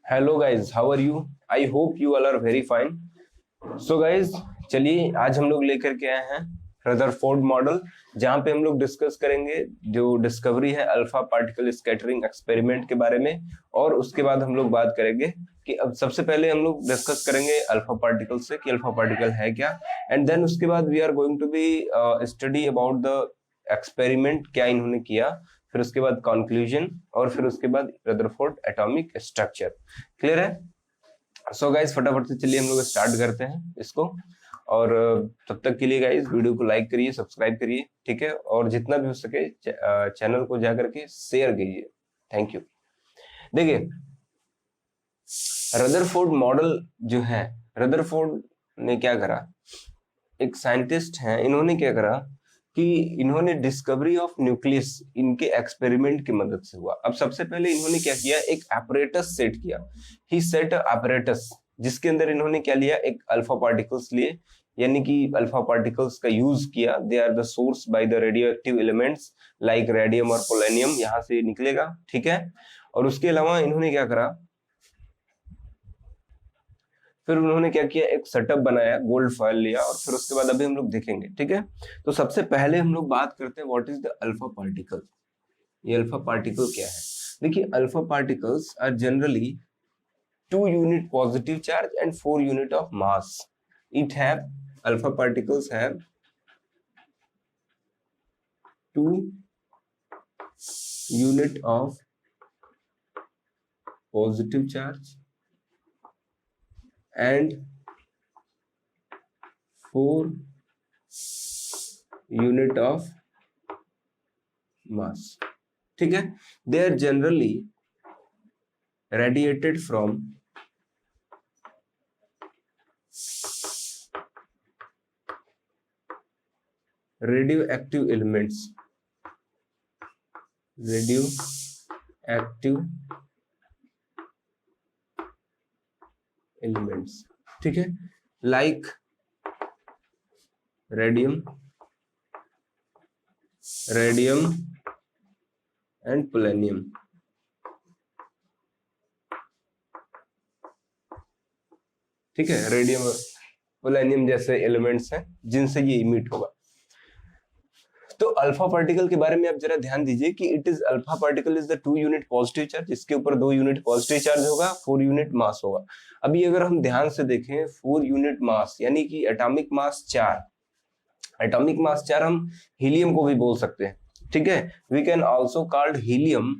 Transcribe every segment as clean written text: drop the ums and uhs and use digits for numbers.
Hello guys, how are you? I hope you all are very fine. So guys, चलिए आज हम लोग लेकर के आए हैं रदरफोर्ड मॉडल, जहां पे हम लोग डिस्कस करेंगे जो डिस्कवरी है अल्फा पार्टिकल स्कैटरिंग एक्सपेरिमेंट के बारे में। और उसके बाद हम लोग बात करेंगे कि अब सबसे पहले हम लोग डिस्कस करेंगे अल्फा पार्टिकल से कि अल्फा पार्टिकल है क्या, एंड देन उसके बाद we are going to be study about the experiment, क्या इन्होंने किया, फिर उसके बाद कंक्लूजन, और फिर उसके बाद रदरफोर्ड एटॉमिक स्ट्रक्चर। क्लियर है? सो गाइज, फटाफट से चलिए हम लोग स्टार्ट करते हैं इसको। और तब तक के लिए गाइज वीडियो को लाइक करिए, सब्सक्राइब करिए, ठीक है, और जितना भी हो सके चैनल को जाकर के शेयर कीजिए। Thank you. देखिए, रदरफोर्ड मॉडल जो है, रदरफोर्ड ने क्या करा, एक साइंटिस्ट हैं, इन्होंने क्या करा कि इन्होंने डिस्कवरी ऑफ न्यूक्लियस इनके एक्सपेरिमेंट की मदद से हुआ। अब सबसे पहले इन्होंने क्या किया, एक apparatus सेट किया। ही सेट apparatus, जिसके अंदर इन्होंने क्या लिया, एक अल्फा पार्टिकल्स लिए, यानी कि अल्फा पार्टिकल्स का यूज किया। They are the source by the radioactive elements like radium और पोलेनियम, यहाँ से निकलेगा, ठीक है। और उसके अलावा इन्होंने क्या करा, फिर उन्होंने क्या किया, एक सेटअप बनाया, गोल्ड फॉयल लिया, और फिर उसके बाद अभी हम लोग देखेंगे, ठीक है। तो सबसे पहले हम लोग बात करते हैं what is the alpha particle. ये अल्फा पार्टिकल क्या है? देखिए, alpha particles are generally 2 unit positive charge and 4 unit of mass. It have, alpha particles have 2 unit of positive charge and 4 unit of mass, ठीक है। they are generally radiated from radioactive elements, ठीक है, like radium and polonium, ठीक है। Radium और polonium जैसे elements हैं जिनसे ये इमिट होगा। तो अल्फा पार्टिकल के बारे में आप जरा ध्यान दीजिए कि it is, alpha particle is the 2 unit positive charge, इसके ऊपर 2 यूनिट पॉजिटिव चार्ज होगा, 4 यूनिट मास होगा। अभी अगर हम ध्यान से देखें, 4 यूनिट मास यानी कि एटॉमिक मास 4, एटॉमिक मास 4 हम हीलियम को भी बोल सकते हैं, ठीक है। We can also called helium.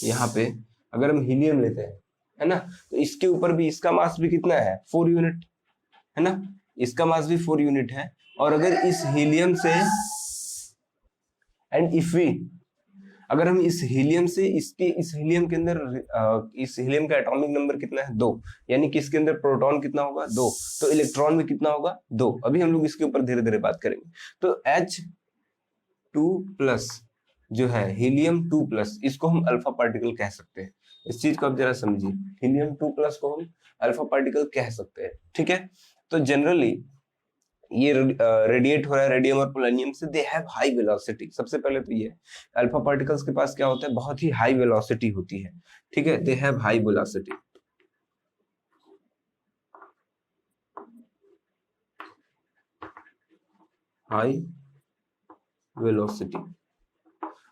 यहाँ पे अगर हम हीलियम लेते हैं, है ना, तो इसके ऊपर भी इसका मास भी कितना है, 4 यूनिट, है ना, इसका मास भी 4 यूनिट है। और अगर इस हीलियम से, एंड इफ वी, अगर हम इस हीलियम से इसके, इस हीलियम के अंदर, इस हीलियम का एटॉमिक नंबर कितना है, 2, यानी कि इसके अंदर प्रोटॉन कितना होगा, 2, तो इलेक्ट्रॉन में कितना होगा, 2। अभी हम लोग इसके ऊपर धीरे धीरे बात करेंगे। तो H2+ जो है, हीलियम 2+, इसको हम अल्फा पार्टिकल कह सकते हैं। इस चीज को आप जरा समझिए, हीलियम 2+ को हम अल्फा पार्टिकल कह सकते हैं, ठीक है। तो जनरली ये रेडिएट हो रहा है रेडियम और पोलेनियम से, दे हैव हाई वेलोसिटी। सबसे पहले तो ये अल्फा पार्टिकल्स के पास क्या होता है, बहुत ही हाई वेलोसिटी होती है, ठीक है। They have high velocity, high velocity.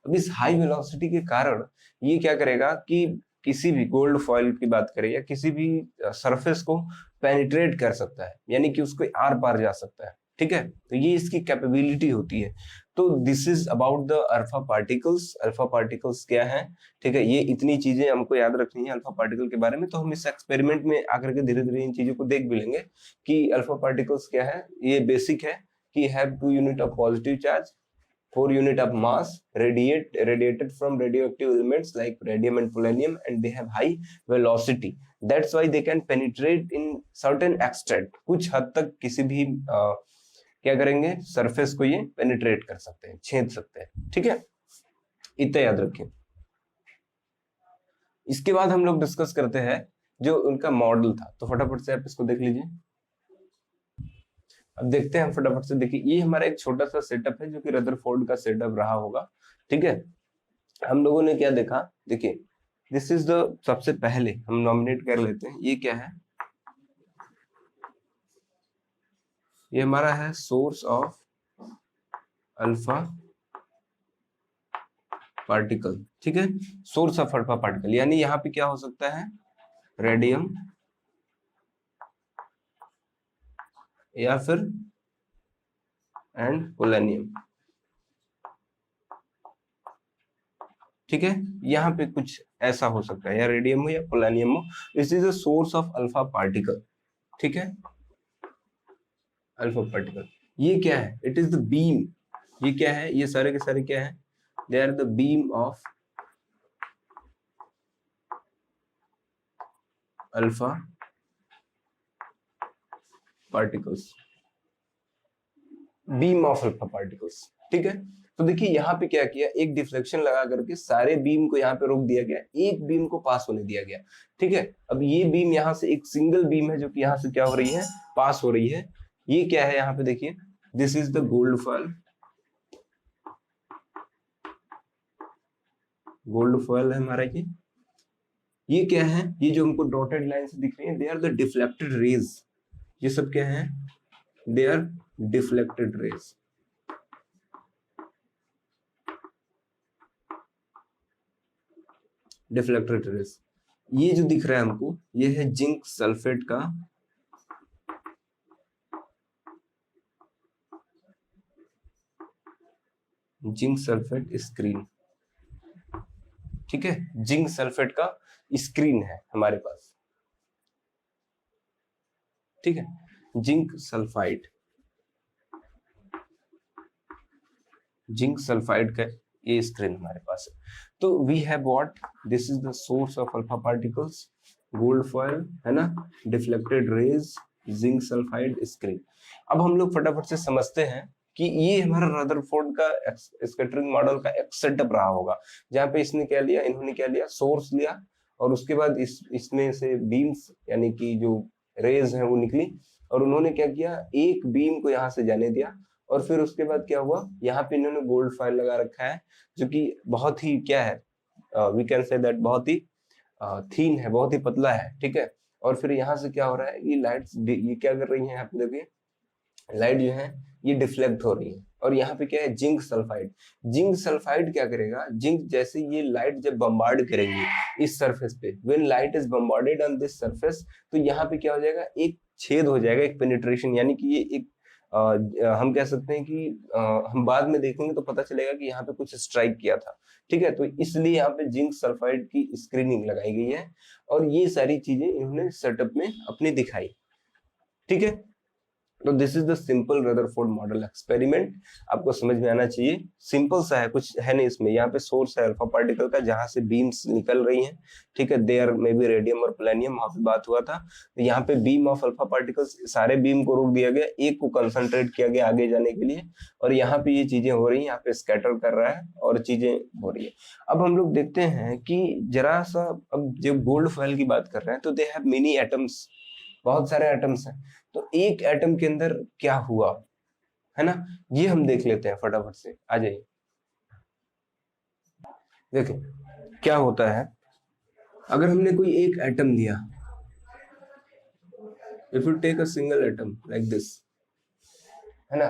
अब इस हाई वेलोसिटी के कारण ये क्या करेगा कि किसी भी गोल्ड फॉइल की बात करें या किसी भी सरफेस को पेनिट्रेट कर सकता है, यानी कि उसको आर पार जा सकता है, ठीक है। तो ये इसकी कैपेबिलिटी होती है। तो this is about the alpha particles. Alpha particles क्या है, ठीक है, ये इतनी चीजें हमको याद रखनी है अल्फा पार्टिकल के बारे में। तो हम इस एक्सपेरिमेंट में आकर के धीरे धीरे इन चीजों को देख भी लेंगे कि अल्फा पार्टिकल्स क्या है। ये बेसिक है कि have 2 unit of positive charge, 4 unit of mass, radiated from radioactive elements like radium and polonium, and they have high velocity. That's why they can penetrate in certain extent. कुछ हद तक किसी भी क्या करेंगे, सरफेस को ये पेनिट्रेट कर सकते हैं, छेद सकते हैं, ठीक है। इतना याद रखें। इसके बाद हम लोग डिस्कस करते हैं जो उनका मॉडल था। तो फटाफट से आप इसको देख लीजिए। अब देखते हैं फटाफट से। देखिए, ये हमारा एक छोटा सा सेटअप है जो कि रदरफोर्ड का सेटअप रहा होगा, ठीक है। हम लोगों ने क्या देखा, देखिए दिस इज द, सबसे पहले हम नॉमिनेट कर लेते हैं, ये क्या है, ये हमारा है सोर्स ऑफ अल्फा पार्टिकल, ठीक है, सोर्स ऑफ अल्फा पार्टिकल, यानी यहाँ पे क्या हो सकता है, रेडियम या फिर एंड पोलेनियम, ठीक है, यहाँ पे कुछ ऐसा हो सकता है, या रेडियम हो या पोलेनियम हो, this is the source of alpha particle, ठीक है, अल्फा पार्टिकल। ये क्या है, इट इज द बीम, ये क्या है, ये सारे के सारे क्या है, they are the beam of alpha particles, beam of alpha particles, ठीक है। तो देखिए यहाँ पे क्या किया, एक डिफ्लेक्शन लगा करके सारे बीम को यहाँ पे रोक दिया गया, एक बीम को पास होने दिया गया, ठीक है। अब ये बीम यहाँ से एक सिंगल बीम है जो कि यहाँ से क्या हो रही है, पास हो रही है, ये क्या है, यहाँ पे देखिए, this is the gold foil, gold foil है हमारा ये क्या है, ये जो हमको डॉटेड लाइन से दिख रही है, they are the deflected rays, ये सब क्या है, they are deflected rays, deflected rays. ये जो दिख रहा है हमको, ये है जिंक सल्फेट का जिंक सल्फेट स्क्रीन, ठीक है, जिंक सल्फेट का स्क्रीन है हमारे पास, ठीक है, जिंक सल्फाइड, जिंक सल्फाइड का ये स्क्रीन हमारे पास है। तो we have what, this is the source of alpha particles, gold foil है ना, deflected rays, zinc sulphide screen. अब हम लोग फटाफट से समझते हैं कि ये हमारा रदरफोर्ड का स्कैटरिंग मॉडल का एक सेटअप रहा होगा, जहां पे इसने क्या लिया, इन्होंने क्या लिया, सोर्स लिया, और उसके बाद इसमें से बीम्स यानी कि जो रेज हैं वो निकली, और उन्होंने क्या किया, एक बीम को यहाँ से जाने दिया, और फिर उसके बाद क्या हुआ, यहाँ पे इन्होंने गोल्ड फॉयल लगा रखा है, जो कि बहुत ही क्या है, वी कैन से दैट बहुत ही थीन है, बहुत ही पतला है, ठीक है। और फिर यहाँ से क्या हो रहा है, ये लाइट्स ये क्या कर रही है, यहाँ पे देखिए लाइट जो है ये डिफ्लेक्ट हो रही है, और यहाँ पे क्या है, जिंक सल्फाइड, जिंक सल्फाइड क्या करेगा, जिंक जैसे ये लाइट जब बम्बार्ड करेंगी इस सरफेस पे, when light is bombarded on this surface, तो यहाँ पे क्या हो जाएगा, एक छेद हो जाएगा, एक पेनिट्रेशन, यानी कि ये एक हम कह सकते हैं कि हम बाद में देखेंगे तो पता चलेगा कि यहाँ पे कुछ स्ट्राइक किया था, ठीक है। तो इसलिए यहाँ पे जिंक सल्फाइड की स्क्रीनिंग लगाई गई है, और ये सारी चीजें इन्होंने सेटअप में अपनी दिखाई, ठीक है। तो this is the simple Rutherford model experiment, आपको समझ में आना चाहिए, सिंपल सा है, कुछ है नहीं इसमें। यहाँ पे सोर्स है अल्फा पार्टिकल का, जहां से बीम्स निकल रही हैं, ठीक है, देयर मे बी रेडियम और प्लेनियम, वहां पे बात हुआ था। तो यहाँ पे बीम ऑफ अल्फा पार्टिकल्स, सारे बीम को रोक दिया गया, एक को कंसंट्रेट किया गया आगे जाने के लिए, और यहाँ पे ये चीजें हो रही है, यहाँ पे स्कैटर कर रहा है और चीजें हो रही है। अब हम लोग देखते हैं कि जरा सा, अब जब गोल्ड फॉयल की बात कर रहे हैं तो दे हैव मेनी एटम्स, बहुत सारे एटम्स हैं, तो एक एटम के अंदर क्या हुआ है ना, ये हम देख लेते हैं फटाफट से, आ जाइए। देखिए क्या होता है, अगर हमने कोई एक एटम लिया, if you take a single atom like this, है ना,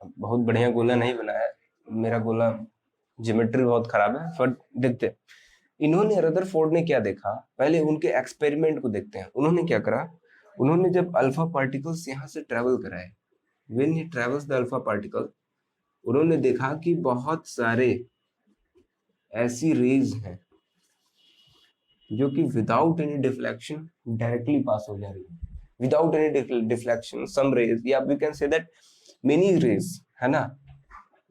बहुत बढ़िया गोला नहीं बनाया, मेरा गोला ज्योमेट्री बहुत खराब है, पर देखते हैं इन्होंने, रदरफोर्ड ने क्या देखा, पहले उनके एक्सपेरिमेंट को देखते हैं। उन्होंने क्या करा, उन्होंने जब अल्फा पार्टिकल्स यहाँ से ट्रेवल कराए, when he travels the alpha particle, उन्होंने देखा कि बहुत सारे ऐसी रेज हैं जो कि without any deflection directly pass हो जा रही है, without any deflection, some rays, या we can say that many rays, है ना,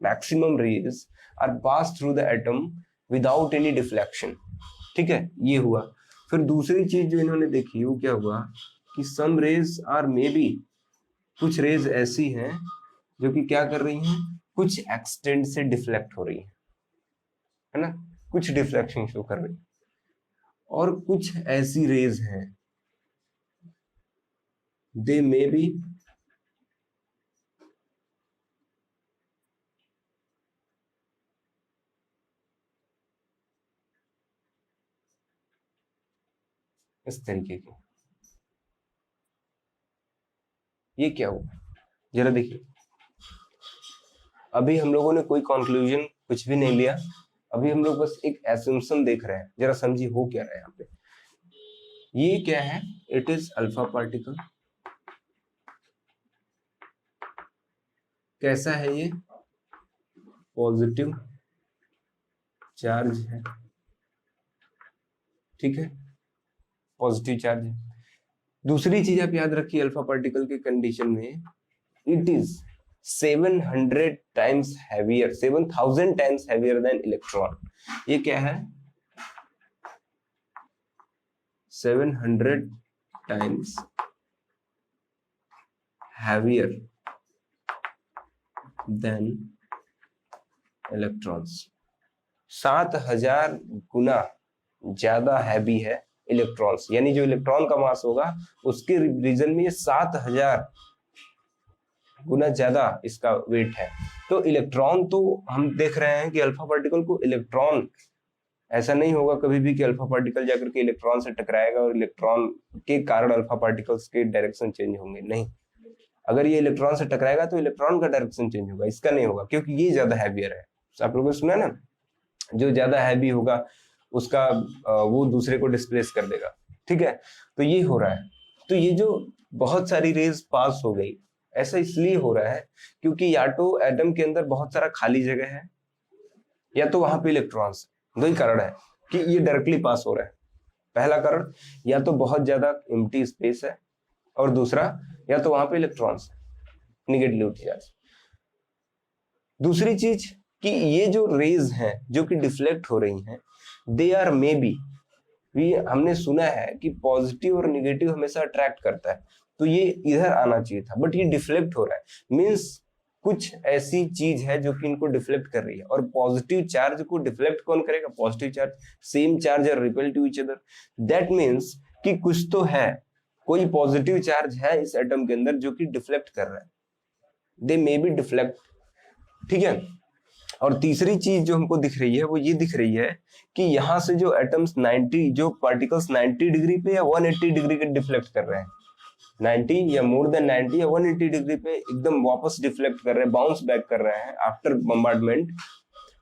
maximum rays are pass through the atom without any deflection, ठीक है, ये हुआ। फिर दूसरी चीज जो इन्होंने देखी वो क्या हुआ, कि सम रेज आर मे बी, कुछ रेज ऐसी हैं जो कि क्या कर रही हैं, कुछ एक्सटेंट से डिफ्लेक्ट हो रही है ना, कुछ डिफ्लेक्शन शो कर रही है, और कुछ ऐसी रेज हैं, दे मे बी इस तरीके की। ये क्या हुआ जरा देखिए। अभी हम लोगों ने कोई कंक्लूजन कुछ भी नहीं लिया, अभी हम लोग बस एक एसम्पशन देख रहे हैं। जरा समझिए हो क्या रहा है यहाँ पे। ये क्या है, इट इज अल्फा पार्टिकल। कैसा है ये, पॉजिटिव चार्ज है, ठीक है, पॉजिटिव चार्ज है। दूसरी चीज आप याद रखिए अल्फा पार्टिकल के कंडीशन में, it is 700 times heavier, 7000 times heavier than electron. ये क्या है, 700 टाइम्स हैवियर देन इलेक्ट्रॉन्स। 7000 गुना ज्यादा हैवी है इलेक्ट्रॉन्स, यानी जो इलेक्ट्रॉन का मास होगा उसके रीजन में ये 7000 गुना ज्यादा इसका वेट है। तो इलेक्ट्रॉन तो हम देख रहे हैं कि अल्फा पार्टिकल को इलेक्ट्रॉन, ऐसा नहीं होगा कभी भी कि अल्फा पार्टिकल जाकर के इलेक्ट्रॉन से टकराएगा और इलेक्ट्रॉन के कारण अल्फा पार्टिकल्स के डायरेक्शन चेंज होंगे, नहीं। अगर ये इलेक्ट्रॉन से टकराएगा तो इलेक्ट्रॉन का डायरेक्शन चेंज होगा, इसका नहीं होगा, क्योंकि ये ज्यादा हैवियर है। आप लोगों ने सुना ना, जो ज्यादा हैवी होगा उसका वो दूसरे को डिस्प्लेस कर देगा, ठीक है। तो ये हो रहा है। तो ये जो बहुत सारी रेज पास हो गई, ऐसा इसलिए हो रहा है क्योंकि या तो एटम के अंदर बहुत सारा खाली जगह है, या तो वहां पे इलेक्ट्रॉन्स। दो ही कारण है कि ये डायरेक्टली पास हो रहा है। पहला कारण, या तो बहुत ज्यादा एम्प्टी स्पेस है, और दूसरा, या तो वहां पे इलेक्ट्रॉन्स निगेटिविटी चार्ज। दूसरी चीज कि ये जो रेज हैं जो कि डिफ्लेक्ट हो रही हैं, दे आर मे बी, हमने सुना है कि पॉजिटिव और निगेटिव हमेशा अट्रैक्ट करता है, तो ये इधर आना चाहिए था, बट ये डिफ्लेक्ट हो रहा है। मीन्स कुछ ऐसी चीज है जो कि इनको डिफ्लेक्ट कर रही है। और पॉजिटिव चार्ज को डिफ्लेक्ट कौन करेगा, positive charge. Same charge are repel to each other, that means कि कुछ तो है, कोई पॉजिटिव चार्ज है इस एटम के अंदर जो कि डिफ्लेक्ट कर रहा है, दे मे बी डिफ्लेक्ट, ठीक है। और तीसरी चीज जो हमको दिख रही है वो ये दिख रही है कि यहां से जो एटम्स 90, जो पार्टिकल्स 90 डिग्री पे या 180 डिग्री के डिफ्लेक्ट कर रहे हैं, 90 या मोर देन 90 या 180 डिग्री पे एकदम वापस डिफ्लेक्ट कर रहे हैं, बाउंस बैक कर रहे हैं आफ्टर बम्बार्डमेंट।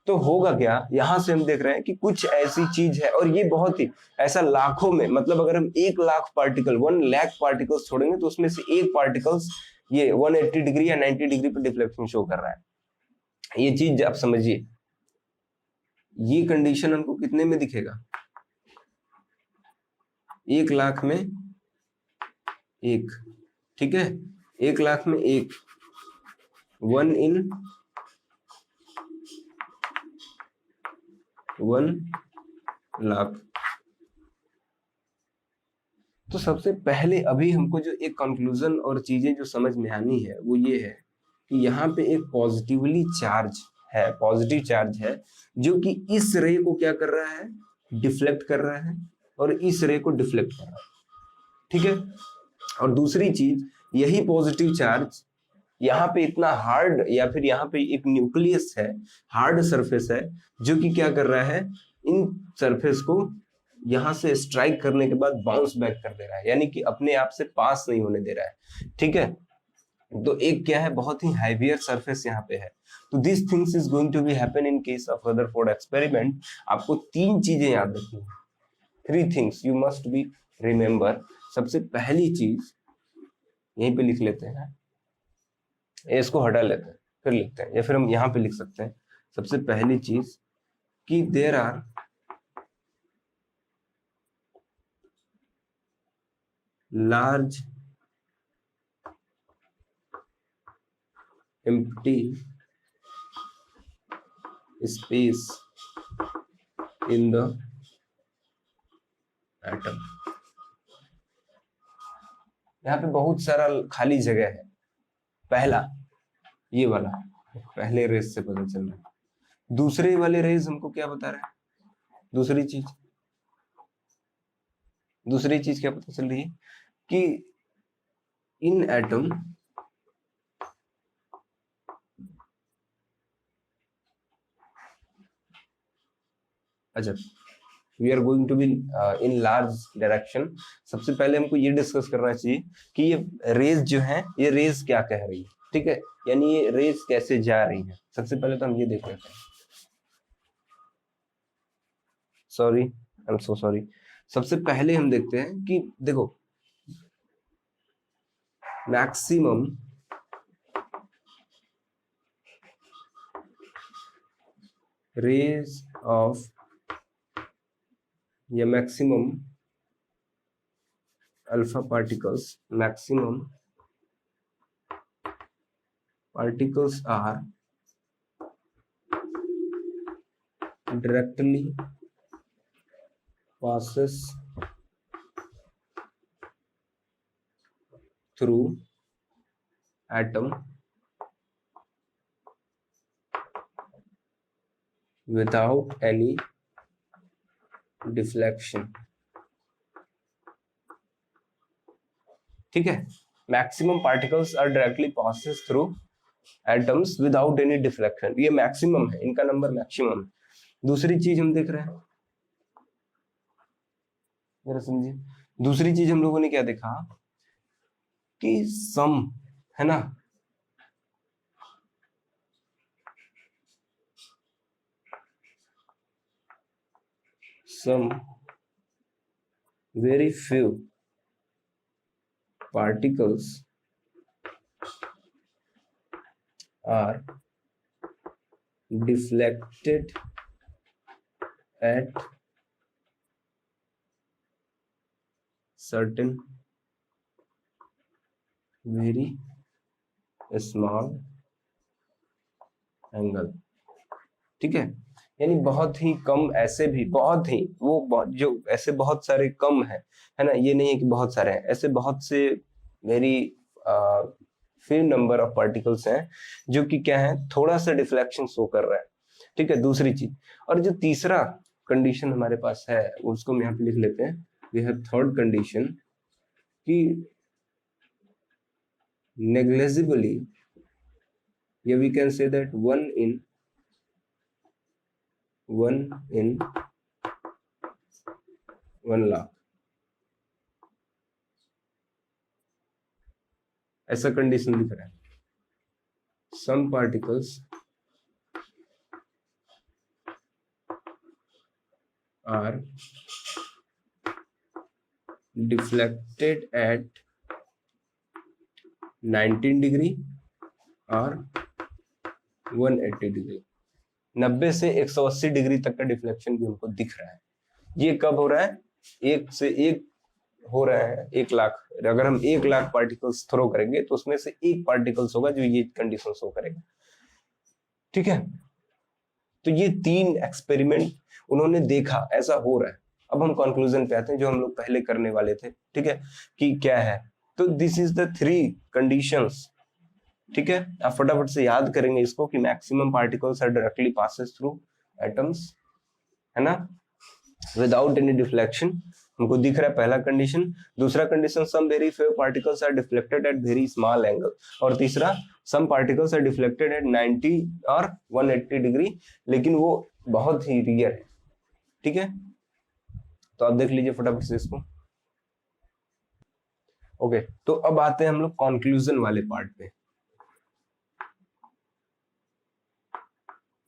तो होगा क्या, यहां से हम देख रहे हैं कि कुछ ऐसी चीज है, और ये बहुत ही ऐसा लाखों में, मतलब अगर हम 1 लाख पार्टिकल, 1 लाख पार्टिकल्स छोड़ेंगे तो उसमें से एक पार्टिकल्स ये 180 डिग्री या 90 डिग्री पे डिफ्लेक्शन शो कर रहा है। ये चीज आप समझिए। ये कंडीशन हमको कितने में दिखेगा, 1 लाख में एक, ठीक है, 1 लाख में एक, 1 in 1 लाख। तो सबसे पहले अभी हमको जो एक कंक्लूजन और चीजें जो समझ में आनी है वो ये है कि यहाँ पे एक पॉजिटिवली चार्ज है, पॉजिटिव चार्ज है, जो कि इस रे को क्या कर रहा है, डिफ्लेक्ट कर रहा है, और इस रे को डिफ्लेक्ट कर रहा है, ठीक है। और दूसरी चीज, यही पॉजिटिव चार्ज यहाँ पे इतना हार्ड, या फिर यहाँ पे एक न्यूक्लियस है, हार्ड सरफेस है, जो कि क्या कर रहा है, इन सरफेस को यहां से स्ट्राइक करने के बाद बाउंस बैक कर दे रहा है, यानी कि अपने आप से पास नहीं होने दे रहा है, ठीक है। तो एक क्या है, बहुत ही हैवियर सरफेस यहाँ पे है। तो this things is going to be happen in case of Rutherford experiment. आपको 3 चीजें याद रखनी है, 3 things you must be remember. सबसे पहली चीज यहीं पे लिख लेते हैं, इसको हटा लेते हैं फिर लिखते हैं, या फिर हम यहाँ पे लिख सकते हैं। सबसे पहली चीज कि there are large empty space in the atom। यहाँ पे बहुत सारा खाली जगह है। पहला ये वाला, पहले रेस से पता चल रहा है। दूसरे वाले रेस हमको क्या बता रहा है, दूसरी चीज क्या पता चल रही है कि इन एटम अच्छा we are going to be in large direction. सबसे पहले हमको ये डिस्कस करना चाहिए कि ये रेज जो है, ये रेज क्या कह रही है, ठीक है, यानी ये रेज कैसे जा रही है। सबसे पहले तो हम ये देख लेते हैं। Sorry, I am so sorry. सबसे पहले हम देखते हैं कि देखो, मैक्सिमम रेज ऑफ या maximum alpha particles, maximum particles are directly passes through atom without any deflection। ठीक है, maximum particles are directly passes through atoms without any deflection, ये मैक्सिमम है, इनका नंबर मैक्सिमम है। दूसरी चीज हम देख रहे हैं, जरा समझिए, दूसरी चीज हम लोगों ने क्या देखा कि सम, है ना, some very few particles are deflected at certain very small angle। ठीक है, यानी बहुत ही कम, ऐसे भी बहुत ही जो ऐसे बहुत सारे कम है ना, ये नहीं है कि बहुत सारे हैं, ऐसे बहुत से very few number of particles हैं जो कि क्या है, थोड़ा सा डिफ्लेक्शन शो कर रहा है। ठीक है, दूसरी चीज। और जो तीसरा कंडीशन हमारे पास है उसको हम यहाँ पे लिख लेते हैं। वी हैव थर्ड कंडीशन कि नेग्लिजिबली, या we can say that one in 1,00,000, ऐसा कंडीशन दिख रहा है। Some particles are deflected at 19 degree और 180 डिग्री, 90 से 180 डिग्री तक का डिफ्लेक्शन भी हमको दिख रहा है। ये कब हो रहा है? एक से एक हो रहा है, 1,00,000। अगर हम 1,00,000 पार्टिकल्स थ्रो करेंगे तो उसमें से एक पार्टिकल्स होगा जो ये कंडीशन शो करेगा। ठीक है, तो ये 3 एक्सपेरिमेंट उन्होंने देखा, ऐसा हो रहा है। अब हम कंक्लूजन पे आते हैं जो हम लोग पहले करने वाले थे। ठीक है, कि क्या है, तो दिस इज द 3 कंडीशंस। ठीक है, आप फटाफट से याद करेंगे इसको कि maximum particles are directly passes through atoms, है ना, विदाउट एनी डिफ्लेक्शन, हमको दिख रहा है पहला कंडीशन। दूसरा condition, some very few particles are deflected at very small angle. और तीसरा, some particles are deflected at 90 और 180 डिग्री, लेकिन वो बहुत ही रियर है। ठीक है, तो आप देख लीजिए फटाफट से इसको। ओके, तो अब आते हैं हम लोग कंक्लूजन वाले पार्ट पे।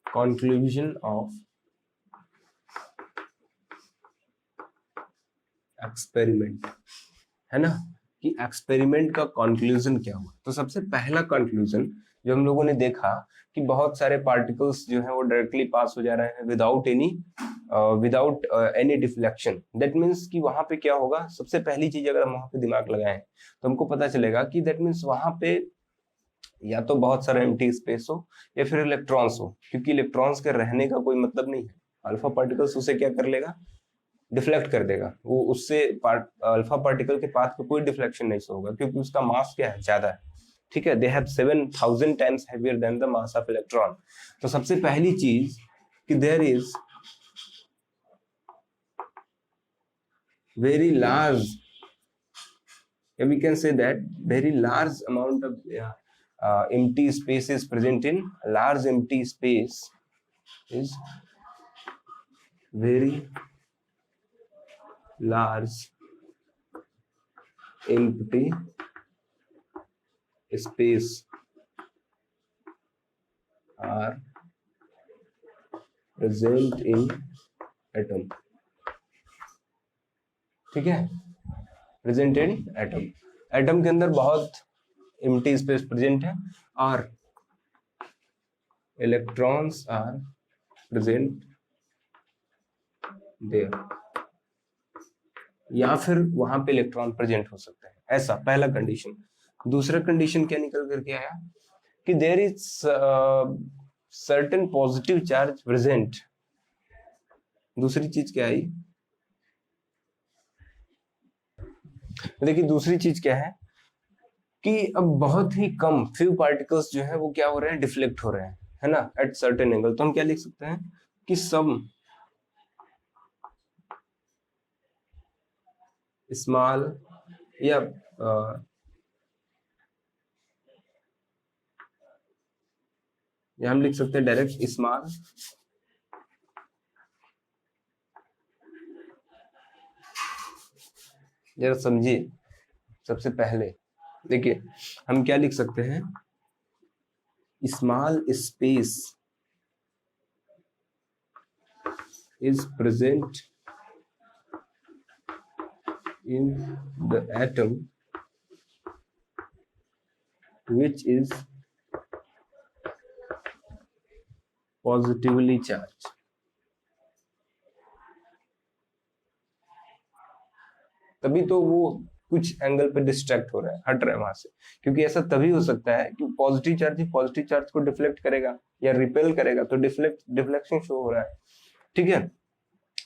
कंक्लूजन ऑफ एक्सपेरिमेंट, है ना, कि एक्सपेरिमेंट का कंक्लूजन क्या हुआ। तो सबसे पहला कंक्लूजन जो हम लोगों ने देखा कि बहुत सारे पार्टिकल्स जो है वो डायरेक्टली पास हो जा रहे हैं without any deflection. That means कि वहां पे क्या होगा, सबसे पहली चीज अगर हम वहां पे दिमाग लगाएं तो हमको पता चलेगा कि दैट मीन्स वहां पे या तो बहुत सारा एम्प्टी स्पेस हो या फिर इलेक्ट्रॉन्स हो, क्योंकि इलेक्ट्रॉन्स के रहने का कोई मतलब नहीं है। अल्फा पार्टिकल्स उसे क्या कर लेगा, डिफ्लेक्ट कर देगा, वो उससे अल्फा पार्टिकल के पाथ पे कोई डिफ्लेक्शन नहीं होगा, क्योंकि उसका मास क्या है, ज्यादा है। ठीक है, they have 7,000 times heavier than the mass of electron. तो सबसे पहली चीज कि there is very large, we can say that very large amount of empty space is present in large empty space is very large empty space are present in atom। ठीक है, present in atom, atom के अंदर बहुत empty space present है और electrons are present there, या फिर वहां पे इलेक्ट्रॉन प्रेजेंट हो सकते हैं, ऐसा पहला कंडीशन। दूसरा कंडीशन क्या निकल करके आया कि there is certain positive charge present. दूसरी चीज क्या आई, देखिए दूसरी चीज क्या है कि अब बहुत ही कम फ्यू पार्टिकल्स जो है वो क्या हो रहे हैं, डिफ्लेक्ट हो रहे हैं, है ना, एट सर्टेन एंगल। तो हम क्या लिख सकते हैं कि सम स्मॉल, या हम लिख सकते हैं डायरेक्ट स्मॉल जरा समझिए। सबसे पहले देखिए हम क्या लिख सकते हैं, small space is present in the atom which is positively charged। तभी तो वो कुछ एंगल पे डिस्ट्रैक्ट हो रहा है, हट रहा है वहां से, क्योंकि ऐसा तभी हो सकता है कि पॉजिटिव चार्ज ही पॉजिटिव चार्ज को डिफ्लेक्ट करेगा या रिपेल करेगा, तो डिफ्लेक्शन शो हो रहा है। ठीक है,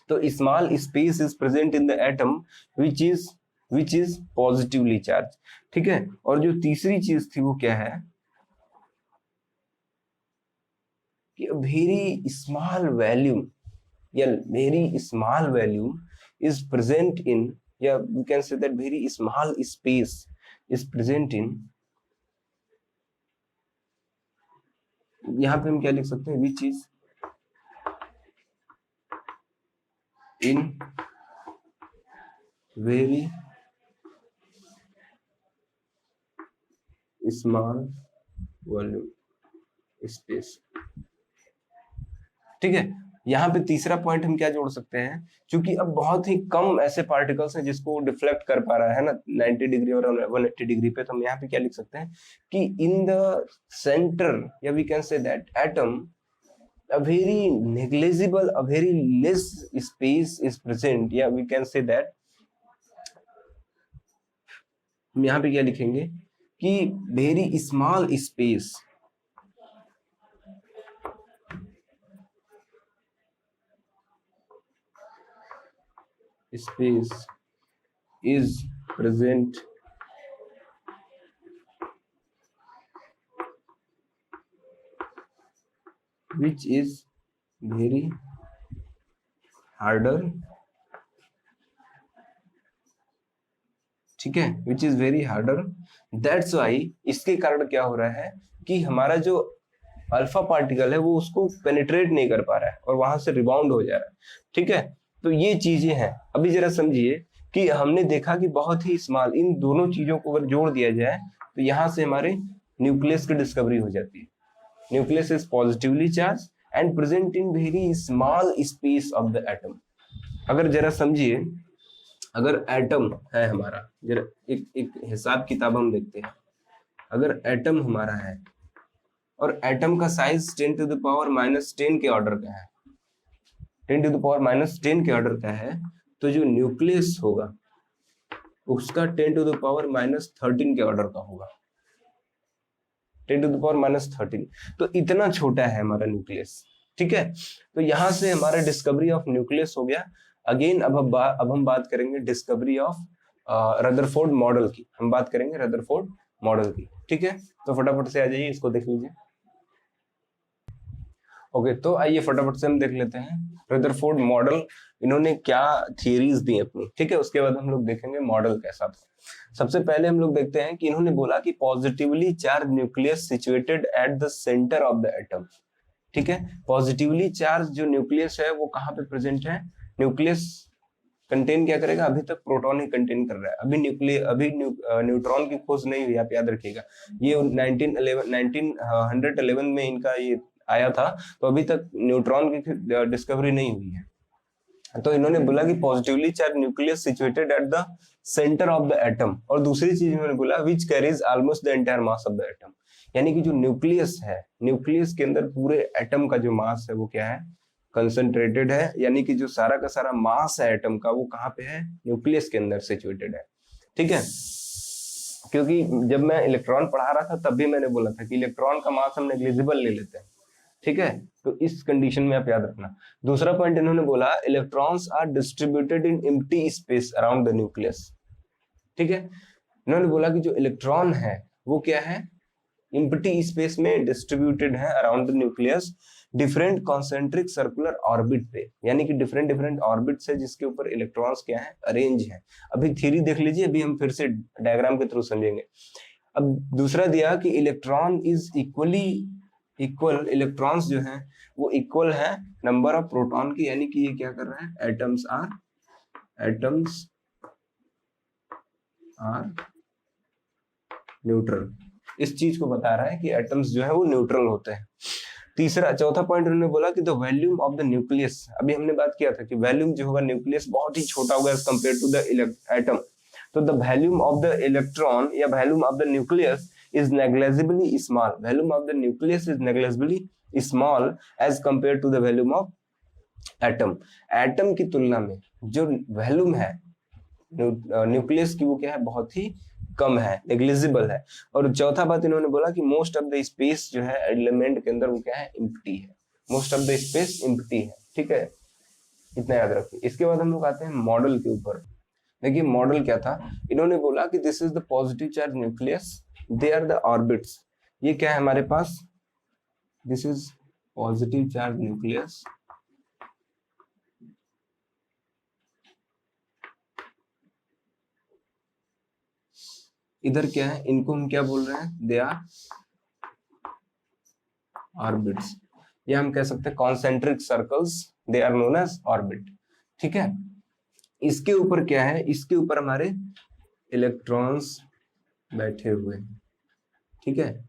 तो small space is present in the atom which is positively charge. ठीक है, और जो तीसरी चीज थी वो क्या है कि वेरी स्मॉल वैल्यूम या very small volume is present in, या we can say that very small space is present in, यहां पे हम क्या लिख सकते हैं, which is in very small volume space। ठीक है, यहाँ पे तीसरा पॉइंट हम क्या जोड़ सकते हैं, क्योंकि अब बहुत ही कम ऐसे पार्टिकल्स हैं जिसको डिफ्लेक्ट कर पा रहा है ना 90 डिग्री और 180 डिग्री पे, तो हम यहाँ पे क्या लिख सकते हैं कि इन द सेंटर, या we can say that atom a very negligible, a very less space is present, या we can say that, हम यहाँ पे क्या लिखेंगे कि very small space is present which is very harder। ठीक है, which is very harder, that's why, इसके कारण क्या हो रहा है कि हमारा जो अल्फा पार्टिकल है वो उसको पेनिट्रेट नहीं कर पा रहा है और वहां से रिबाउंड हो जा रहा है। ठीक है, तो ये चीजें हैं। अभी जरा समझिए कि हमने देखा कि बहुत ही स्मॉल, इन दोनों चीजों को अगर जोड़ दिया जाए तो यहां से हमारे न्यूक्लियस की डिस्कवरी हो जाती है। Nucleus is positively charge and present in very small space of the atom. अगर जरा समझिए, अगर एटम है हमारा, जरा एक हिसाब किताब हम देखते हैं, अगर एटम हमारा है और एटम का साइज 10 टू द पावर -10 के ऑर्डर का है, 10 टू द पावर -10 के ऑर्डर का है, तो जो न्यूक्लियस होगा उसका 10 टू द पावर -13 के ऑर्डर का होगा, 10 टू द पावर -13। तो इतना छोटा है हमारा न्यूक्लियस। ठीक है, तो यहां से हमारा डिस्कवरी ऑफ न्यूक्लियस हो गया। अगेन अब हम बात करेंगे डिस्कवरी ऑफ रदरफोर्ड मॉडल की, हम बात करेंगे रदरफोर्ड मॉडल की। ठीक है, तो फटाफट से आ जाइए, इसको देख लीजिए। ओके, तो आइए फटाफट से हम देख लेते हैं रदरफोर्ड मॉडल, इन्होंने क्या थियरीज दी अपनी। ठीक है, उसके बाद हम लोग देखेंगे मॉडल कैसा था। सबसे पहले हम लोग देखते हैं कि इन्होंने बोला कि positively charge nucleus situated at the centre of the atom. ठीक है, पॉजिटिवली चार्ज जो न्यूक्लियस है वो कहाँ पे प्रेजेंट है, न्यूक्लियस कंटेन क्या करेगा, अभी तक प्रोटॉन ही कंटेन कर रहा है, अभी न्यूट्रॉन की खोज नहीं हुई, आप याद रखिएगा। ये 1911 में इनका ये आया था, तो अभी तक न्यूट्रॉन की डिस्कवरी नहीं हुई है। तो इन्होंने बोला कि positively charge nucleus situated at the centre of the atom, और दूसरी चीज इन्होंने बोला which carries almost the entire mass of the atom, यानी कि जो न्यूक्लियस है, न्यूक्लियस के अंदर पूरे एटम का जो मास है वो क्या है, कंसंट्रेटेड है, यानी कि जो सारा का सारा मास है एटम का वो कहाँ पे है, न्यूक्लियस के अंदर सिचुएटेड है। ठीक है, क्योंकि जब मैं इलेक्ट्रॉन पढ़ा रहा था तब भी मैंने बोला था कि इलेक्ट्रॉन का मास हम नेग्लिजिबल ले लेते हैं। ठीक है, तो इस कंडीशन में आप याद रखना। दूसरा पॉइंट इन्होंने बोला electrons are distributed in empty space around the nucleus. ठीक है, इन्होंने बोला कि जो इलेक्ट्रॉन है वो क्या है, एम्प्टी स्पेस में डिस्ट्रीब्यूटेड है अराउंड ड nucleus, different concentric circular orbit पे, यानी कि डिफरेंट डिफरेंट ऑर्बिट्स है जिसके ऊपर इलेक्ट्रॉन्स क्या है, अरेंज है। अभी थ्योरी देख लीजिए, अभी हम फिर से डायग्राम के थ्रू समझेंगे। अब दूसरा दिया कि इलेक्ट्रॉन इज इक्वल, इलेक्ट्रॉन्स जो है वो इक्वल है नंबर ऑफ प्रोटॉन की, यानी कि ये क्या कर रहा है, एटम्स आर न्यूट्रल, इस चीज को बता रहा है कि एटम्स जो है वो न्यूट्रल होते हैं। चौथा पॉइंट उन्होंने बोला कि the volume of the nucleus, अभी हमने बात किया था कि वॉल्यूम जो होगा न्यूक्लियस बहुत ही छोटा होगा as compare to the atom, तो the volume of the electron या volume of the nucleus is negligibly small. Volume of the nucleus is negligibly small as compared to the volume of atom. Atom की तुलना में जो volume है nucleus की वो क्या है, बहुत ही कम है, नेग्लिजिबल है। और चौथा बात इन्होंने बोला कि मोस्ट ऑफ द स्पेस जो है एलिमेंट के अंदर वो क्या है, एम्प्टी है, most of the space empty है। ठीक है, इतना याद रखिए। इसके बाद हम लोग आते हैं मॉडल के ऊपर। देखिए मॉडल क्या था, इन्होंने बोला कि this is the positive charge nucleus, they are the orbits, ये क्या है हमारे पास, this is positive charge nucleus, इधर क्या है, इनको हम क्या बोल रहे हैं, दे आर ऑर्बिट्स, या हम कह सकते हैं concentric circles, they are known as orbit. ठीक है, इसके ऊपर क्या है, इसके ऊपर हमारे इलेक्ट्रॉन्स बैठे हुए हैं। ठीक है,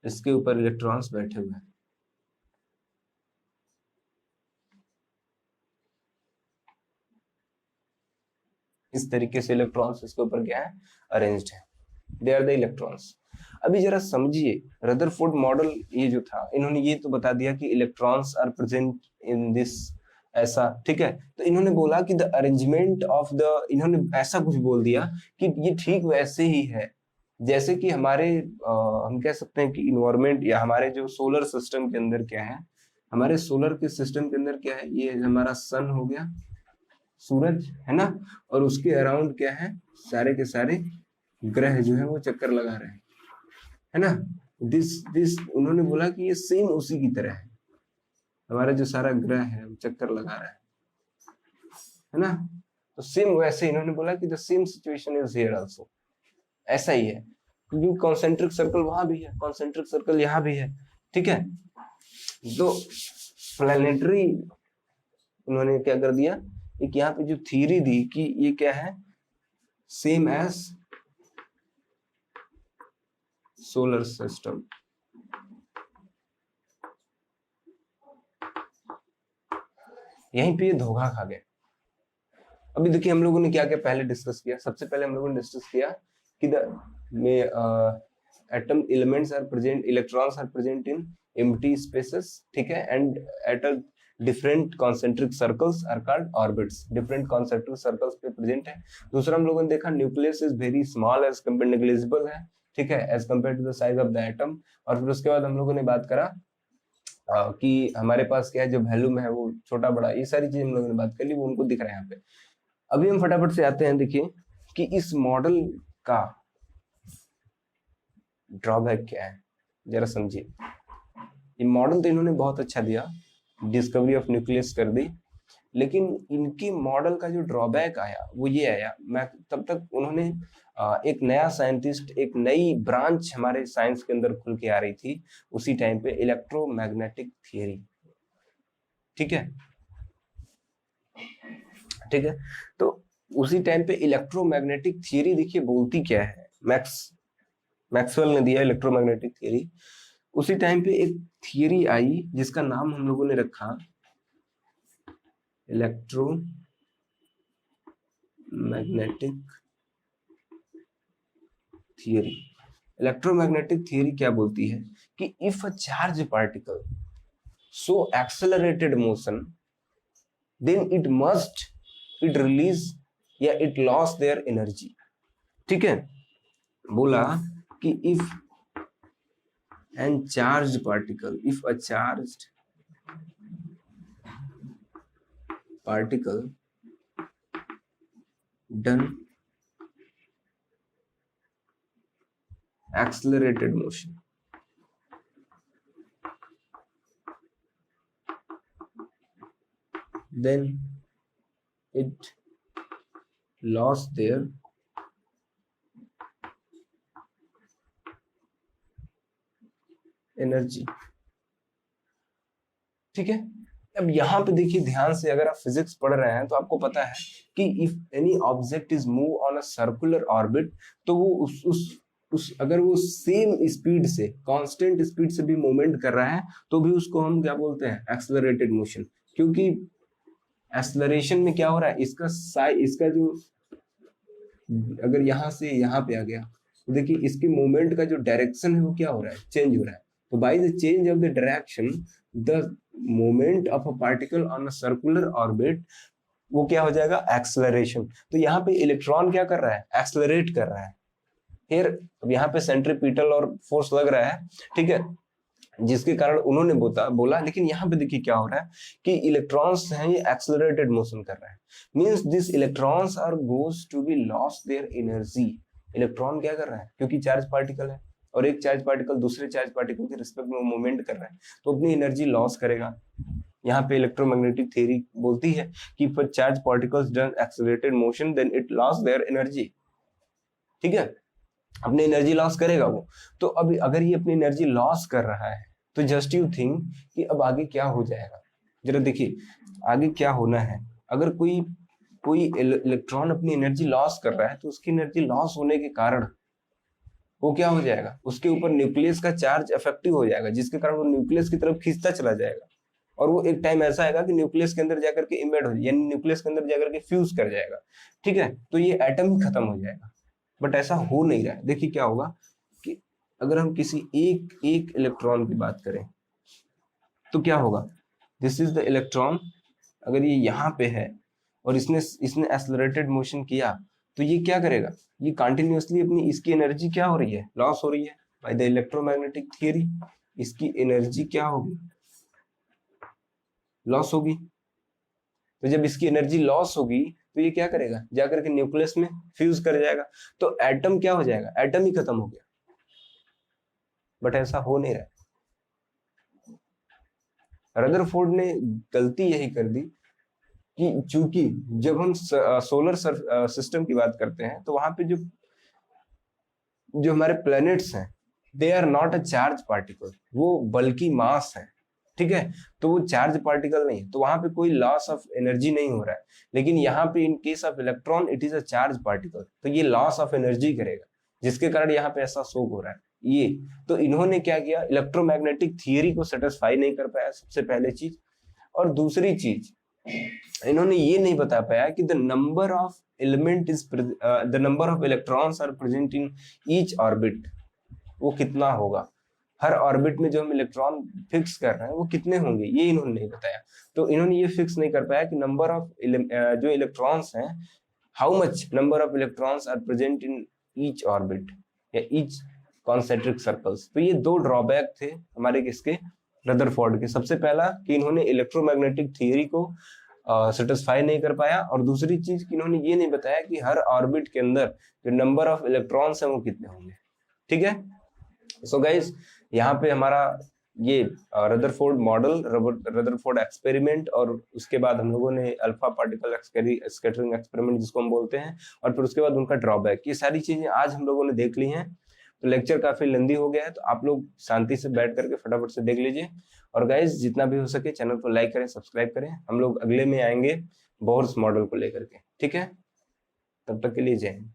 इसके ऊपर इलेक्ट्रॉन्स बैठे हुए हैं। इस तरीके से इलेक्ट्रॉन्स इसके ऊपर क्या है, अरेंज्ड है, दे आर द इलेक्ट्रॉन्स। अभी जरा समझिए रदरफोर्ड मॉडल, ये जो था इन्होंने ये तो बता दिया कि electrons are present in this, ऐसा। ठीक है, तो इन्होंने बोला कि द अरेंजमेंट ऑफ द, इन्होंने ऐसा कुछ बोल दिया कि ये ठीक वैसे ही है जैसे कि हमारे हम कह सकते हैं कि इन्वायरमेंट या हमारे जो सोलर सिस्टम के अंदर क्या है, हमारे सोलर के सिस्टम के अंदर क्या है, ये हमारा सन हो गया, सूरज है ना, और उसके अराउंड क्या है, सारे के सारे ग्रह जो है वो चक्कर लगा रहे हैं, है ना। दिस उन्होंने बोला कि ये सेम उसी की तरह है, हमारा जो सारा ग्रह है वो चक्कर लगा रहा है ना। तो सेम वैसे इन्होंने बोला कि the same situation is here also, ऐसा ही है, क्योंकि कॉन्सेंट्रिक सर्कल वहां भी है, कॉन्सेंट्रिक सर्कल यहाँ भी है। ठीक है, तो प्लैनेटरी उन्होंने क्या कर दिया, एक यहाँ पे जो थ्योरी दी कि ये क्या है, सेम एज सोलर सिस्टम। यहीं पे ये धोखा खा गए। अभी देखिए हम लोगों ने क्या क्या पहले डिस्कस किया, सबसे पहले हम लोगों ने डिस्कस किया कि the atom elements are present, electrons are present in empty spaces. ठीक है, and at a different concentric circles are called orbits, different concentric circles पे प्रेजेंट है। दूसरा हम लोगों ने देखा nucleus is very small as compare, negligible है, ठीक है, as compare to the size of the atom. और फिर उसके बाद हम लोगों ने बात करा कि हमारे पास क्या है, जो वॉल्यूम है वो छोटा बड़ा, ये सारी चीजें हम लोगों ने बात कर ली, वो उनको दिख रहा है यहाँ पे। अभी हम फटाफट से आते हैं, देखिए कि इस मॉडल का ड्रॉबैक क्या है, जरा समझिए। ये मॉडल तो इन्होंने बहुत अच्छा दिया, डिस्कवरी ऑफ न्यूक्लियस कर दी, लेकिन इनकी मॉडल का जो ड्रॉबैक आया वो ये आया, मैं तब तक उन्होंने एक नया साइंटिस्ट, एक नई ब्रांच हमारे साइंस के अंदर खुल के आ रही थी उसी टाइम पे, इलेक्ट्रोमैग्नेटिक थियरी। ठीक है, ठीक है। तो उसी टाइम पे इलेक्ट्रोमैग्नेटिक थियरी देखिए बोलती क्या है, मैक्सवेल ने दिया इलेक्ट्रोमैग्नेटिक थियरी। उसी टाइम पे एक थियरी आई जिसका नाम हम लोगों ने रखा इलेक्ट्रोमैग्नेटिक थियरी। इलेक्ट्रोमैग्नेटिक थियरी क्या बोलती है कि if a charge particle so accelerated motion then it release या इट लॉस देयर एनर्जी। ठीक है, बोला कि इफ a charged particle done accelerated motion, then it lost their energy. ठीक है, अब यहाँ पे देखिए ध्यान से, अगर आप फिजिक्स पढ़ रहे हैं तो आपको पता है कि if any object is move on a circular orbit, तो वो उस अगर वो सेम स्पीड से, कांस्टेंट स्पीड से भी मूवमेंट कर रहा है तो भी उसको हम क्या बोलते हैं, एक्सेलरेटेड मोशन। क्योंकि एक्सेलरेशन में क्या हो रहा है, इसका जो, अगर यहाँ से यहाँ पे आ गया तो देखिए इसके मूवमेंट का जो डायरेक्शन है वो क्या हो रहा है, चेंज हो रहा है। तो by the change of the direction the moment of a particle on a circular orbit, वो क्या हो जाएगा, एक्सेलरेशन। तो यहाँ पे इलेक्ट्रॉन क्या कर रहा है, एक्सेलरेट कर रहा है। फिर अब यहाँ पे सेंट्रीपिटल और फोर्स लग रहा है, ठीक है, जिसके कारण उन्होंने बोला। लेकिन यहाँ पे देखिए क्या हो रहा है कि इलेक्ट्रॉन्स हैं ये एक्सेलरेटेड मोशन कर रहे हैं, means this electrons are goes to be lost their energy. Electron क्या कर रहा है, क्योंकि चार्ज पार्टिकल है और एक चार्ज पार्टिकल दूसरे चार्ज पार्टिकल के रिस्पेक्ट में मूवमेंट कर रहा है, तो अपनी एनर्जी लॉस करेगा। यहाँ पे इलेक्ट्रोमैग्नेटिक थ्योरी बोलती है कि for charge particles done accelerated motion then it loss their energy. ठीक है, अपनी एनर्जी लॉस करेगा वो। तो अभी अगर ये अपनी एनर्जी लॉस कर रहा है तो जस्ट यू थिंक कि अब आगे क्या हो जाएगा। जरा देखिए आगे क्या होना है। अगर कोई इलेक्ट्रॉन अपनी एनर्जी लॉस कर रहा है तो उसकी एनर्जी लॉस होने के कारण वो क्या हो जाएगा, उसके ऊपर न्यूक्लियस का चार्ज इफेक्टिव हो जाएगा, जिसके कारण वो न्यूक्लियस की तरफ खींचता चला जाएगा और वो एक टाइम ऐसा आएगा कि न्यूक्लियस के अंदर जाकर के इम्बेड हो जाए, यानी न्यूक्लियस के अंदर जाकर के फ्यूज कर जाएगा। ठीक है, तो ये एटम ही खत्म हो जाएगा। बट ऐसा हो नहीं रहा है। देखिए क्या होगा कि अगर हम किसी एक इलेक्ट्रॉन की बात करें तो क्या होगा, दिस इज द इलेक्ट्रॉन, अगर ये यहाँ पे है और इसने एक्सेलरेटेड मोशन किया तो ये क्या करेगा, ये कंटिन्यूअसली अपनी, इसकी एनर्जी क्या हो रही है, लॉस हो रही है बाय द इलेक्ट्रोमैग्नेटिक थियरी। इसकी एनर्जी क्या होगी, लॉस होगी। तो जब इसकी एनर्जी लॉस होगी तो ये क्या करेगा, जाकर के न्यूक्लियस में फ्यूज कर जाएगा, तो एटम क्या हो जाएगा, एटम ही खत्म हो गया। बट ऐसा हो नहीं रहा। रदरफोर्ड ने गलती यही कर दी कि चूंकि जब हम सोलर सिस्टम की बात करते हैं तो वहां पे जो हमारे प्लैनेट्स हैं they are not a charge particle, वो बल्कि मास है। ठीक है, तो वो चार्ज पार्टिकल नहीं है, तो वहां पे कोई लॉस ऑफ एनर्जी नहीं हो रहा है। लेकिन यहाँ पे इन case of electron it is a charge particle, तो ये लॉस ऑफ एनर्जी करेगा, जिसके कारण यहाँ पे ऐसा शो हो रहा है ये। तो इन्होंने क्या किया, इलेक्ट्रोमैग्नेटिक थियरी को सेटिस्फाई नहीं कर पाया, सबसे पहले चीज। और दूसरी चीज, इन्होंने ये नहीं बता पाया कि the number of electrons are present in each orbit, वो कितना होगा, हर ऑर्बिट में जो हम इलेक्ट्रॉन फिक्स कर रहे हैं वो कितने होंगे, ये इन्होंने नहीं बताया। तो इन्होंने ये फिक्स नहीं कर पाया कि नंबर ऑफ जो इलेक्ट्रॉन्स हैं, how much number of electrons are present in each orbit या ईच कॉन्सेंट्रिक सर्कल्स। तो ये दो ड्रॉबैक थे हमारे किसके, रदरफोर्ड के। सबसे पहला कि इन्होंने इलेक्ट्रोमैग्नेटिक थियरी को सेटिस्फाई नहीं कर पाया, और दूसरी चीज कि इन्होंने ये नहीं बताया कि हर ऑर्बिट के अंदर जो नंबर ऑफ इलेक्ट्रॉन्स हैं वो कितने होंगे। ठीक है, सो गाइज यहाँ पे हमारा ये रदरफोर्ड मॉडल, रदरफोर्ड एक्सपेरिमेंट, और उसके बाद हम लोगों ने अल्फा पार्टिकल स्कैटरिंग एक्सपेरिमेंट जिसको हम बोलते हैं, और फिर उसके बाद उनका ड्रॉबैक, ये सारी चीजें आज हम लोगों ने देख ली हैं। तो लेक्चर काफी लेंदी हो गया है, तो आप लोग शांति से बैठ करके फटाफट से देख लीजिए। और गाइज जितना भी हो सके चैनल को लाइक करें, सब्सक्राइब करें। हम लोग अगले में आएंगे बोर्स मॉडल को लेकर के। ठीक है, तब तक के लिए जय हिंद।